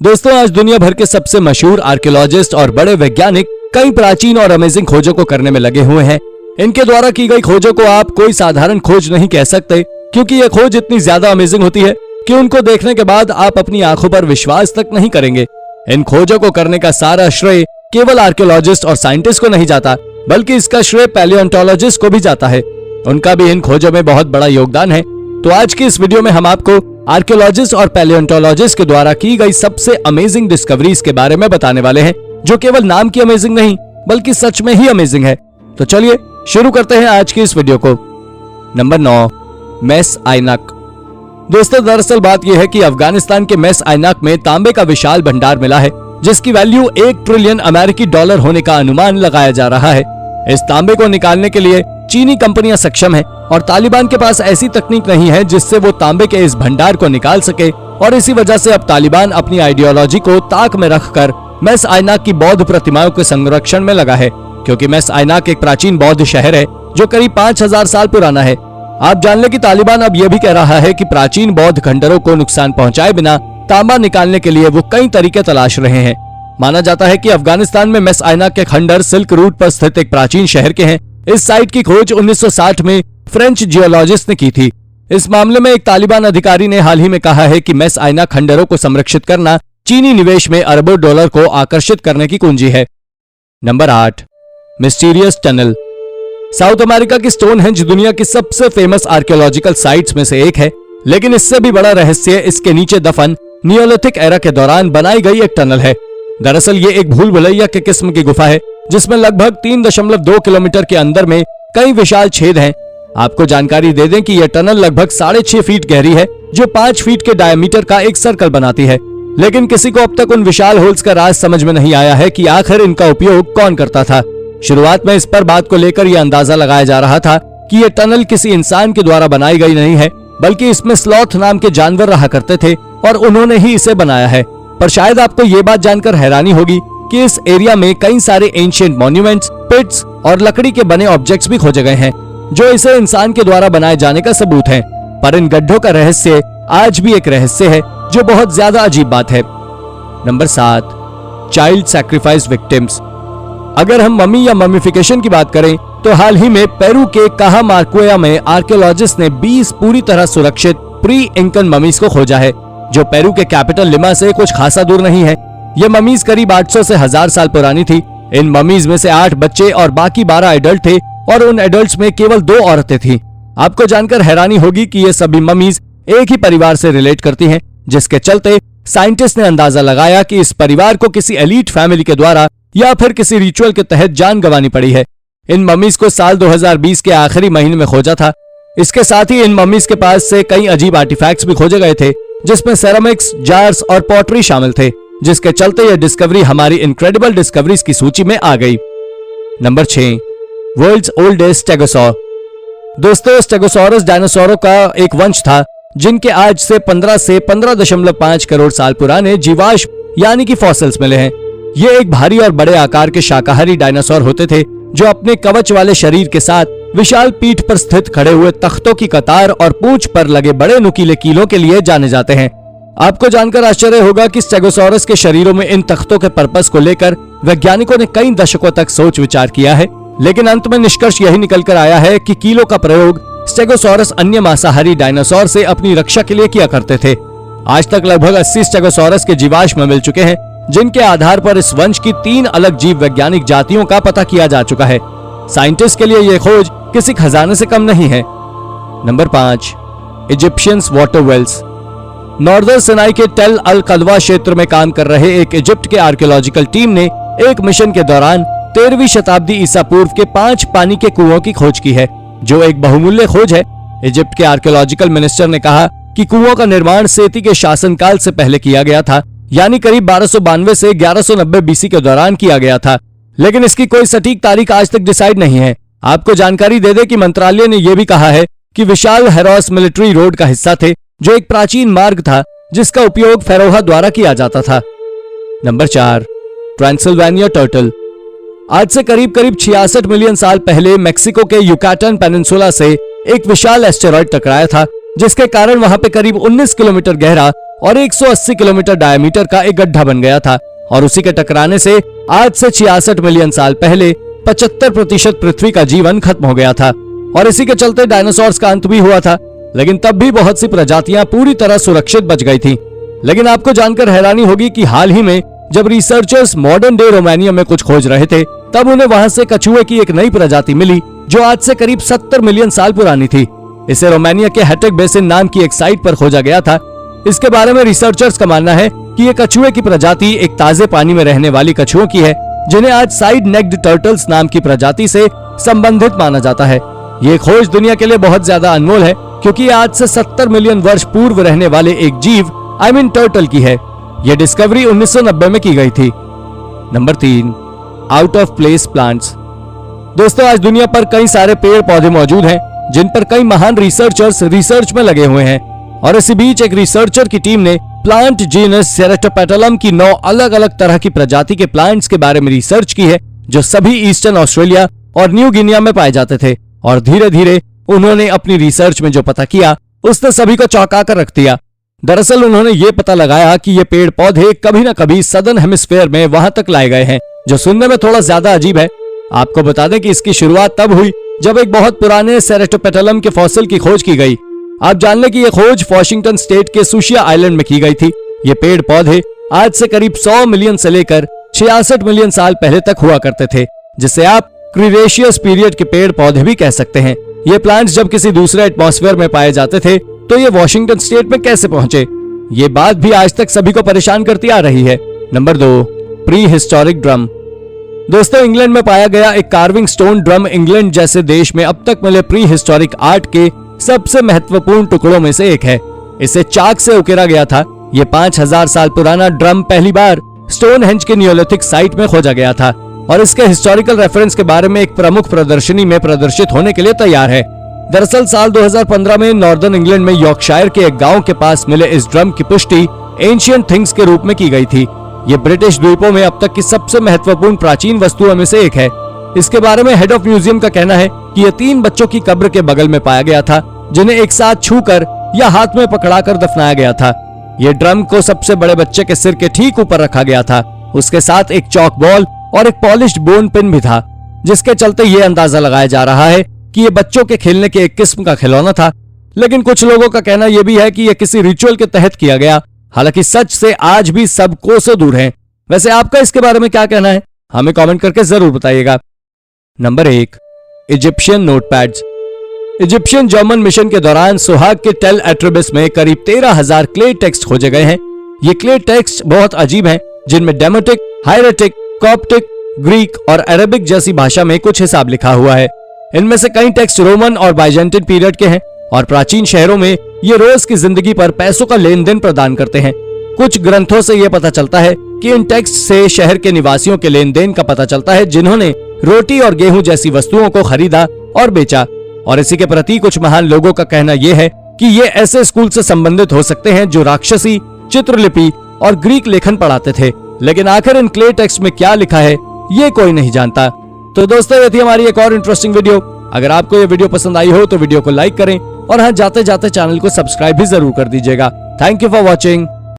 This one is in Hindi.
दोस्तों, आज दुनिया भर के सबसे मशहूर आर्कियोलॉजिस्ट और बड़े वैज्ञानिक कई प्राचीन और अमेजिंग खोजों को करने में लगे हुए हैं। इनके द्वारा की गई खोजों को आप कोई साधारण खोज नहीं कह सकते, क्योंकि यह खोज इतनी ज्यादा अमेजिंग होती है कि उनको देखने के बाद आप अपनी आंखों पर विश्वास तक नहीं करेंगे। इन खोजों को करने का सारा श्रेय केवल आर्कियोलॉजिस्ट और साइंटिस्ट को नहीं जाता, बल्कि इसका श्रेय पैलियोंटोलॉजिस्ट को भी जाता है। उनका भी इन खोजों में बहुत बड़ा योगदान है। तो आज की इस वीडियो में हम आपको आर्कियोलॉजिस्ट और पैलियोंटोलॉजिस्ट के द्वारा की गई सबसे अमेजिंग डिस्कवरीज के बारे में बताने वाले हैं, जो केवल नाम की अमेजिंग नहीं बल्कि सच में ही अमेजिंग है। तो चलिए शुरू करते हैं आज की इस वीडियो को। नंबर 9, मेस आइनक। दोस्तों, दरअसल बात यह है कि अफगानिस्तान के मेस आइनक में तांबे का विशाल भंडार मिला है, जिसकी वैल्यू 1 ट्रिलियन अमेरिकी डॉलर होने का अनुमान लगाया जा रहा है। इस तांबे को निकालने के लिए चीनी कंपनियां सक्षम हैं और तालिबान के पास ऐसी तकनीक नहीं है जिससे वो तांबे के इस भंडार को निकाल सके, और इसी वजह से अब तालिबान अपनी आइडियोलॉजी को ताक में रखकर मेस आइनक की बौद्ध प्रतिमाओं के संरक्षण में लगा है, क्योंकि मेस आइनक एक प्राचीन बौद्ध शहर है जो करीब 5000 साल पुराना है। आप जान लें कि तालिबान अब यह भी कह रहा है कि प्राचीन बौद्ध खंडरों को नुकसान पहुंचाए बिना तांबा निकालने के लिए वो कई तरीके तलाश रहे हैं। माना जाता है कि अफगानिस्तान में मेस आइनक के खंडर सिल्क रूट पर स्थित एक प्राचीन शहर के हैं। इस साइट की खोज 1960 में फ्रेंच जियोलॉजिस्ट ने की थी। इस मामले में एक तालिबान अधिकारी ने हाल ही में कहा है कि मेस आइनक खंडरों को संरक्षित करना चीनी निवेश में अरबों डॉलर को आकर्षित करने की कुंजी है। Number 8, mysterious tunnel. South America की स्टोनहेंज दुनिया की सबसे फेमस आर्कियोलॉजिकल साइट्स में से एक है, लेकिन इससे भी बड़ा रहस्य इसके नीचे दफन नियोलिथिक एरा के दौरान बनाई गई एक टनल है। दरअसल ये एक भूल भुलैया के किस्म की गुफा है, जिसमें लगभग 3.2 किलोमीटर के अंदर में कई विशाल छेद हैं। आपको जानकारी दे दें कि यह टनल लगभग 6.5 फीट गहरी है, जो 5 फीट के डायमीटर का एक सर्कल बनाती है। लेकिन किसी को अब तक उन विशाल होल्स का राज समझ में नहीं आया है कि आखिर इनका उपयोग कौन करता था। शुरुआत में इस पर बात को लेकर यह अंदाजा लगाया जा रहा था कि यह टनल किसी इंसान के द्वारा बनाई गई नहीं है, बल्कि इसमें स्लॉथ नाम के जानवर रहा करते थे और उन्होंने ही इसे बनाया है। पर शायद आपको ये बात जानकर हैरानी होगी कि इस एरिया में कई सारे एंशिएंट मॉन्यूमेंट्स, पिट्स और लकड़ी के बने ऑब्जेक्ट्स भी खोजे गए हैं, जो इसे इंसान के द्वारा बनाए जाने का सबूत है। पर इन गड्ढों का रहस्य आज भी एक रहस्य है, जो बहुत ज्यादा अजीब बात है। Number 7, child sacrifice victims. अगर हम मम्मी या ममीफिकेशन की बात करें तो हाल ही में पेरू के काहामार्क्वेया में आर्कियोलॉजिस्ट ने 20 पूरी तरह सुरक्षित प्री इंकन ममीज को खोजा है, जो पेरू के कैपिटल लिमा से कुछ खासा दूर नहीं है। ये ममीज करीब 800 से 1000 साल पुरानी थी। इन ममीज में से 8 बच्चे और बाकी 12 एडल्ट थे, और उन एडल्ट्स में केवल 2 औरतें थीं। आपको जानकर हैरानी होगी कि ये सभी ममीज एक ही परिवार से रिलेट करती हैं, जिसके चलते साइंटिस्ट ने अंदाजा लगाया कि इस परिवार को किसी एलीट फैमिली के द्वारा या फिर किसी रिचुअल के तहत जान गंवानी पड़ी है। इन ममीज को साल 2020 के आखिरी महीने में खोजा था। इसके साथ ही इन ममीज के पास से कई अजीब आर्टिफैक्ट्स भी खोजे गए थे, जिसमें सेरामिक्स, जार्स और पॉटरी शामिल थे, जिसके चलते यह डिस्कवरी हमारी इनक्रेडिबल डिस्कवरीज की सूची में आ गई। Number 6, world's oldest stegosaur. दोस्तों, स्टेगोसॉरस डायनासोरों का एक वंश था, जिनके आज से 15 से 15.5 करोड़ साल पुराने जीवाश्म यानी कि फॉसिल्स मिले हैं। ये एक भारी और बड़े आकार के शाकाहारी डायनासोर होते थे, जो अपने कवच वाले शरीर के साथ विशाल पीठ पर स्थित खड़े हुए तख्तों की कतार और पूंछ पर लगे बड़े नुकीले कीलों के लिए जाने जाते हैं। आपको जानकर आश्चर्य होगा कि स्टेगोसॉरस के शरीरों में इन तख्तों के पर्पस को लेकर वैज्ञानिकों ने कई दशकों तक सोच विचार किया है, लेकिन अंत में निष्कर्ष यही निकलकर आया है कि कीलों का प्रयोग स्टेगोसॉरस अन्य मांसाहारी डायनासोर से अपनी रक्षा के लिए किया करते थे। आज तक लगभग 80 स्टेगोसॉरस के जीवाश्म मिल चुके हैं, जिनके आधार पर इस वंश की 3 अलग जीव वैज्ञानिक जातियों का पता किया जा चुका है। साइंटिस्ट के लिए यह खोज किसी खजाने से कम नहीं है। Number 5, Egyptians water wells. Northern Sinai के टेल अल कदवा क्षेत्र में काम कर रहे एक इजिप्ट के आर्कियोलॉजिकल टीम ने एक मिशन के दौरान 13वीं शताब्दी ईसा पूर्व के 5 पानी के कुओं की खोज की है, जो एक बहुमूल्य खोज है। इजिप्ट के आर्कियोलॉजिकल मिनिस्टर ने कहा कि कुओं का निर्माण सेती के शासनकाल से पहले किया गया था, यानी करीब 1292 से 1190 बीसी के दौरान किया गया था, लेकिन इसकी कोई सटीक तारीख आज तक डिसाइड नहीं है। आपको जानकारी दे दे कि मंत्रालय ने यह भी कहा है कि विशाल हेरोस मिलिट्री रोड का हिस्सा थे, जो एक प्राचीन मार्ग था जिसका उपयोग फेरोहा द्वारा किया जाता था। Number 4, Transylvania turtle. आज से करीब 66 मिलियन साल पहले मेक्सिको के युकाटन पेनिनसुला से एक विशाल एस्टेरॉयड टकराया था, जिसके कारण वहां पे करीब 19 किलोमीटर गहरा और 180 किलोमीटर डायमीटर का एक गड्ढा बन गया था और उसी के टकराने से आज से 66 मिलियन साल पहले 75% पृथ्वी का जीवन खत्म हो गया था और इसी के चलते डायनासोर्स का अंत भी हुआ था। लेकिन तब भी बहुत सी प्रजातियां पूरी तरह सुरक्षित बच गई थी। लेकिन आपको जानकर हैरानी होगी कि हाल ही में जब रिसर्चर्स मॉडर्न डे रोमानिया में कुछ खोज रहे थे, तब उन्हें वहां से कछुए की एक नई प्रजाति मिली जो आज से करीब 70 मिलियन साल पुरानी थी। इसे रोमानिया के हेटेक बेसिन नाम की एक साइट पर खोजा गया था। इसके बारे में रिसर्चर्स का मानना है कि ये कछुए की प्रजाति एक ताजे पानी में रहने वाली कछुओं की है, जिन्हें आज साइड नेक्ड टर्टल्स नाम की प्रजाति से संबंधित माना जाता है। ये खोज दुनिया के लिए बहुत ज्यादा अनमोल है क्योंकि आज से 70 मिलियन वर्ष पूर्व रहने वाले एक जीव टर्टल की है। यह डिस्कवरी 1990 में की गई थी। Number 3, out of place plants. दोस्तों, आज दुनिया पर कई सारे पेड़ पौधे मौजूद हैं जिन पर कई महान रिसर्चर्स रिसर्च में लगे हुए हैं और इसी बीच एक रिसर्चर की टीम ने प्लांट जीनस सेरेटोपेटलम की 9 अलग अलग तरह की प्रजाति के प्लांट्स के बारे में रिसर्च की है जो सभी ईस्टर्न ऑस्ट्रेलिया और न्यू गिनिया में पाए जाते थे। और धीरे धीरे उन्होंने अपनी रिसर्च में जो पता किया उसने सभी को चौंका कर रख दिया। दरअसल उन्होंने ये पता लगाया कि ये पेड़ पौधे कभी न कभी सदर्न हेमिस्फीयर में वहां तक लाए गए हैं, जो सुनने में थोड़ा ज्यादा अजीब है। आपको बता दें कि इसकी शुरुआत तब हुई जब एक बहुत पुराने सेरेटोपेटलम के फॉसिल की खोज की गई। आप जान लें कि यह खोज वॉशिंगटन स्टेट के सुशिया आइलैंड में की गई थी। ये पेड़ पौधे आज से करीब 100 मिलियन से लेकर 66 मिलियन साल पहले तक हुआ करते थे, जिसे आप क्रीटेशियस पीरियड के पेड़ पौधे भी कह सकते हैं। ये प्लांट्स जब किसी दूसरे एटमॉस्फेयर में पाए जाते थे तो ये वॉशिंगटन स्टेट में कैसे पहुंचे, ये बात भी आज तक सभी को परेशान करती आ रही है। Number 2, pre historic drum. दोस्तों, इंग्लैंड में पाया गया एक कार्विंग स्टोन ड्रम इंग्लैंड जैसे देश में अब तक मिले प्री हिस्टोरिक आर्ट के सबसे महत्वपूर्ण टुकड़ों में से एक है। इसे चाक से उकेरा गया था। ये 5000 साल पुराना ड्रम पहली बार स्टोनहेंज के नियोलिथिक साइट में खोजा गया था और इसके हिस्टोरिकल रेफरेंस के बारे में एक प्रमुख प्रदर्शनी में प्रदर्शित होने के लिए तैयार है। दरअसल साल 2015 में नॉर्दर्न इंग्लैंड में यॉर्कशायर के एक गांव के पास मिले इस ड्रम की पुष्टि एंशिएंट थिंग्स के रूप में की गई थी। ये ब्रिटिश द्वीपों में अब तक की सबसे महत्वपूर्ण प्राचीन वस्तुओं में से एक है। इसके बारे में हेड ऑफ म्यूजियम का कहना है कि यह 3 बच्चों की कब्र के बगल में पाया गया था, जिन्हें एक साथ छूकर या हाथ में पकड़ाकर दफनाया गया था। ये ड्रम को सबसे बड़े बच्चे के सिर के ठीक ऊपर रखा गया था। उसके साथ एक चॉक बॉल और एक पॉलिश्ड बोन पिन भी था, जिसके चलते ये अंदाजा लगाया जा रहा है कि ये बच्चों के खेलने के एक किस्म का खिलौना था। लेकिन कुछ लोगों का कहना यह भी है कि यह किसी रिचुअल के तहत किया गया। हालांकि सच से आज भी सब कोसों दूर है। वैसे आपका इसके बारे में क्या कहना है, हमें कमेंट करके जरूर बताइएगा। Number 1, Egyptian notepads. Egyptian German mission के दौरान सुहाग के टेल एट्रिबिस में करीब 13,000 क्ले टेक्स्ट खोजे गए हैं। ये क्ले टेक्स्ट बहुत अजीब हैं, जिनमें डेमेटिक, हायरेटिक, कॉप्टिक, ग्रीक और अरेबिक जैसी भाषा में कुछ हिसाब लिखा हुआ है। इनमें से कई टेक्स्ट रोमन और बाइजेंटाइन पीरियड के हैं और प्राचीन शहरों में ये रोज की जिंदगी पर पैसों का लेन देन प्रदान करते हैं। कुछ ग्रंथों से यह पता चलता है कि इन टेक्स्ट से शहर के निवासियों के लेन देन का पता चलता है, जिन्होंने रोटी और गेहूं जैसी वस्तुओं को खरीदा और बेचा। और इसी के प्रति कुछ महान लोगों का कहना यह है कि ये ऐसे स्कूल से संबंधित हो सकते हैं जो राक्षसी, चित्रलिपि और ग्रीक लेखन पढ़ाते थे। लेकिन आखिर इन क्ले टेक्स्ट में क्या लिखा है ये कोई नहीं जानता। तो दोस्तों, ये थी हमारी एक और इंटरेस्टिंग वीडियो। अगर आपको ये वीडियो पसंद आई हो तो वीडियो को लाइक करें और हाँ, जाते जाते चैनल को सब्सक्राइब भी जरूर कर दीजिएगा। Thank you for watching.